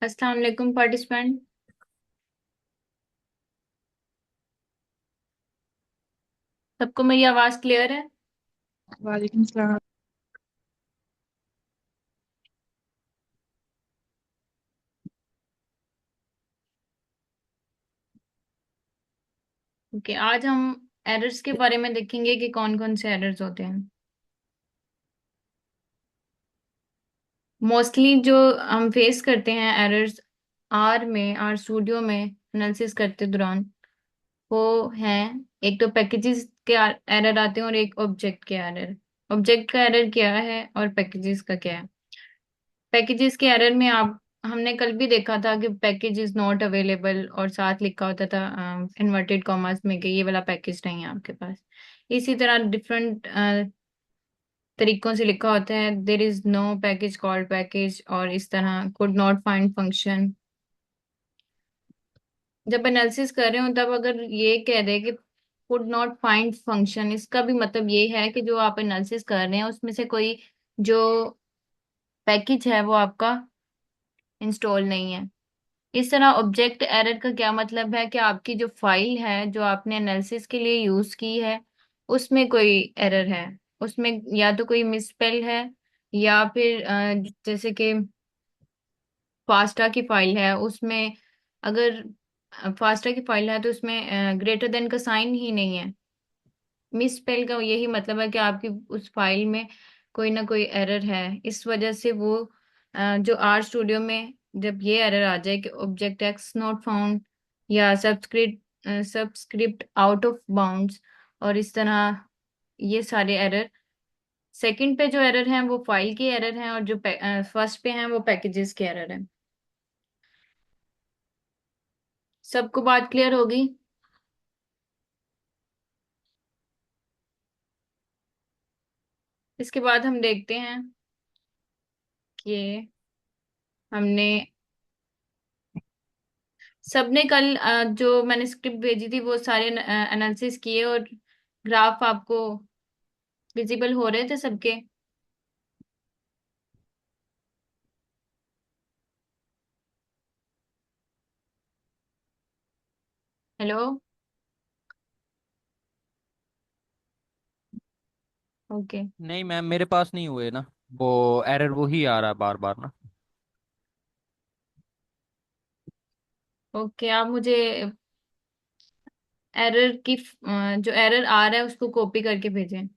अस्सलाम वालेकुम पार्टिसिपेंट। सबको मेरी आवाज क्लियर है? वालेकुम सलाम। ओके, आज हम एरर्स के बारे में देखेंगे कि कौन कौन से एरर्स होते हैं। मोस्टली जो हम फेस करते हैं एरर्स आर स्टूडियो में एनालिसिस करते दौरान, वो हैं, एक तो पैकेजेस के एरर आते हैं और एक ऑब्जेक्ट के एरर। ऑब्जेक्ट का एरर क्या है और पैकेजेस का क्या है? पैकेजेस के एरर में आप हमने कल भी देखा था कि पैकेज इज नॉट अवेलेबल और साथ लिखा होता था इन्वर्टेड कॉमास में कि ये वाला पैकेज नहीं है आपके पास। इसी तरह डिफरेंट तरीकों से लिखा होता है, there is no package called package, और इस तरह कुड नॉट फाइंड फंक्शन। जब एनालिसिस कर रहे हो तब अगर ये कह दे कि कुड नॉट फाइंड फंक्शन, इसका भी मतलब ये है कि जो आप एनालिसिस कर रहे हैं उसमें से कोई जो पैकेज है वो आपका इंस्टॉल नहीं है। इस तरह ऑब्जेक्ट एरर का क्या मतलब है कि आपकी जो फाइल है जो आपने एनालिसिस के लिए यूज की है उसमें कोई एरर है। उसमें या तो कोई मिसस्पेल है, या फिर जैसे कि फास्टा की फाइल है, उसमें अगर फास्टा की फाइल है तो उसमें ग्रेटर देन का साइन ही नहीं है। मिसस्पेल का यही मतलब है कि आपकी उस फाइल में कोई ना कोई एरर है। इस वजह से वो जो आर स्टूडियो में जब ये एरर आ जाए कि ऑब्जेक्ट एक्स नॉट फाउंड, या सबस्क्रिप्ट आउट ऑफ बाउंड्स, और इस तरह ये सारे एरर, सेकंड पे जो एरर हैं वो फाइल के एरर हैं, और जो फर्स्ट पे हैं वो पैकेजेस के एरर हैं। सबको बात क्लियर होगी? इसके बाद हम देखते हैं कि हमने सबने कल जो मैंने स्क्रिप्ट भेजी थी वो सारे एनालिसिस किए, और ग्राफ आपको विजिबल हो रहे थे सबके? हेलो। ओके। नहीं मैम, मेरे पास नहीं हुए ना। वो एरर वो ही आ रहा है बार बार ना। ओके, आप मुझे एरर की जो एरर आ रहा है उसको कॉपी करके भेजें।